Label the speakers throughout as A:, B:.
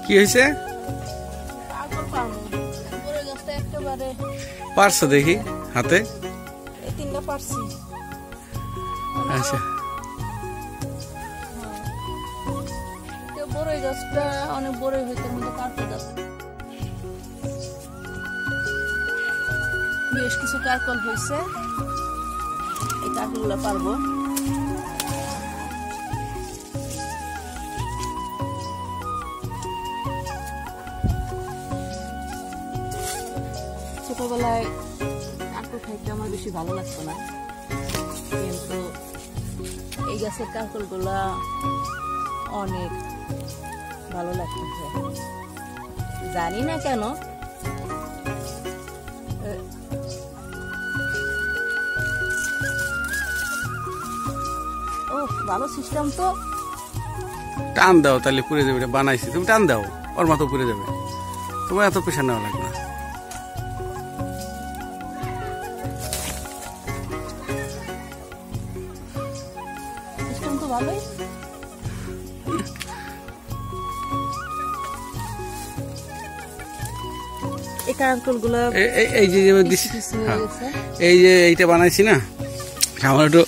A: কি হয়েছে? পারছো দেখি হাতে? আচ্ছা,
B: বড়ই গাছটা অনেক বড়ই হইতে মধ্যে কাটতে যাচ্ছে। বেশ কিছু কারকল হয়েছে, এই কারকলগুলো পারবো। ছোটবেলায় কারকল খাইতে আমার বেশি ভালো লাগতো না, কিন্তু এই গাছের কারকলগুলা অনেক ভালো লাগতেছে, জানি না কেন। ও ভালো সিস্টেম তো।
A: টান দাও তাহলে পুড়ে যাবে। বানাইছি, তুমি টান দাও, ওর মতো পুড়ে যাবে। তোমার এত পেশা নেওয়া লাগবে না।
B: সিস্টেম তো ভালোই।
A: এই যে এই যে এইটা বানাইছি না, আমার একটু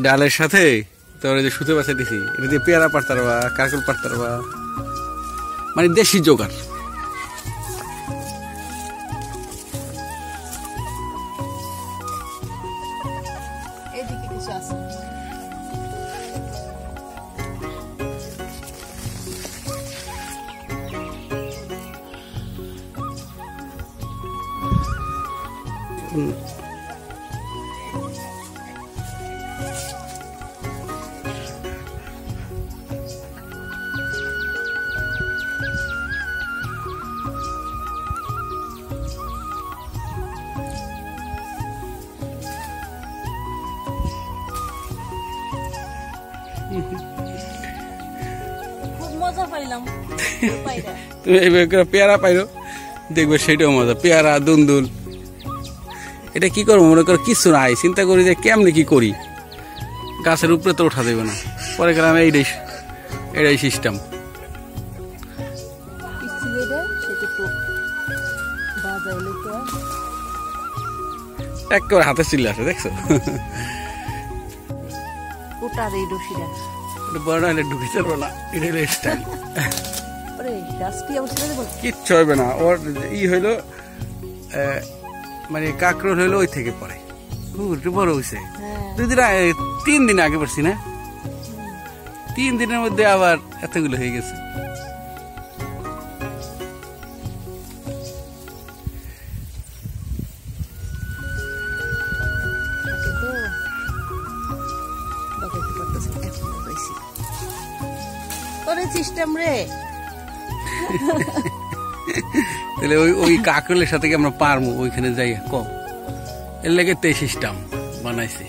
A: ডালের সাথে তোর যে সুতো বাছা দিছি, এটা দিয়ে পেয়ারা পারতে পারবা, কারকল পারতে পারবা, মানে দেশি জোগাড়।
B: এদিকে কিছু আছে। খুব মজা পাইলাম।
A: তুমি এইভাবে করে পেয়ারা পাইরো, দেখবে সেটাও মজা। পেয়ারা, দুন্দুল, এটা কি করবো মনে করো কিছু নাই, চিন্তা করি যে কেমনে কি করি। গাছের উপরে তো ওঠা দেবে না, পরে গেলাম এইটাই সিস্টেম। একেবারে হাতে চিল্লা আছে, দেখছো? বড় হলে ঢুকে চলবো না, এটা হলো স্টাইল। কিচ্ছু হবে না। ওর ই হইলো মানে কাকরোল হইলো ওই থেকে পরে বড় হয়েছে। 3 দিন আগে পড়ছি না, 3 দিনের মধ্যে আবার এতগুলো হয়ে গেছে।
B: সিস্টেম রে।
A: তাহলে ওই কাকরলের সাথে কি আমরা পারবো ওইখানে যাই কম? এর লেগে তে সিস্টেম বানাইছে।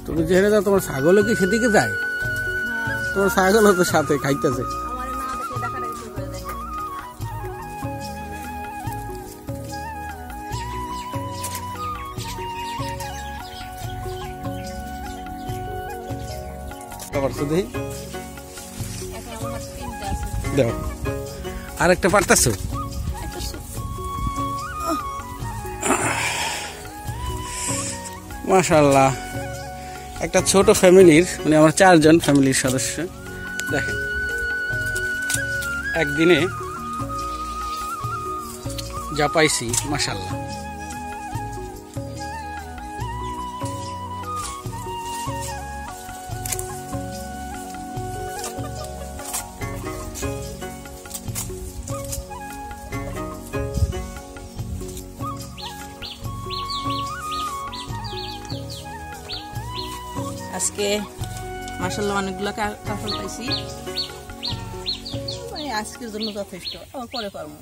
A: তুমি যেখানে যাও তোমার ছাগলও কি সেদিকে যায়? তোমার ছাগলও তো সাথে খাইতেছে। আর একটা পারতাছো? মাশাআল্লাহ, একটা ছোট ফ্যামিলির, মানে আমার 4 জন ফ্যামিলির সদস্য। দেখেন একদিনে যা পাইছি, মাশাআল্লাহ।
B: আজকে মাশাআল্লাহ অনেকগুলো কাঁঠাল পাইছি, মানে আজকের জন্য যথেষ্ট, পরে পারবো।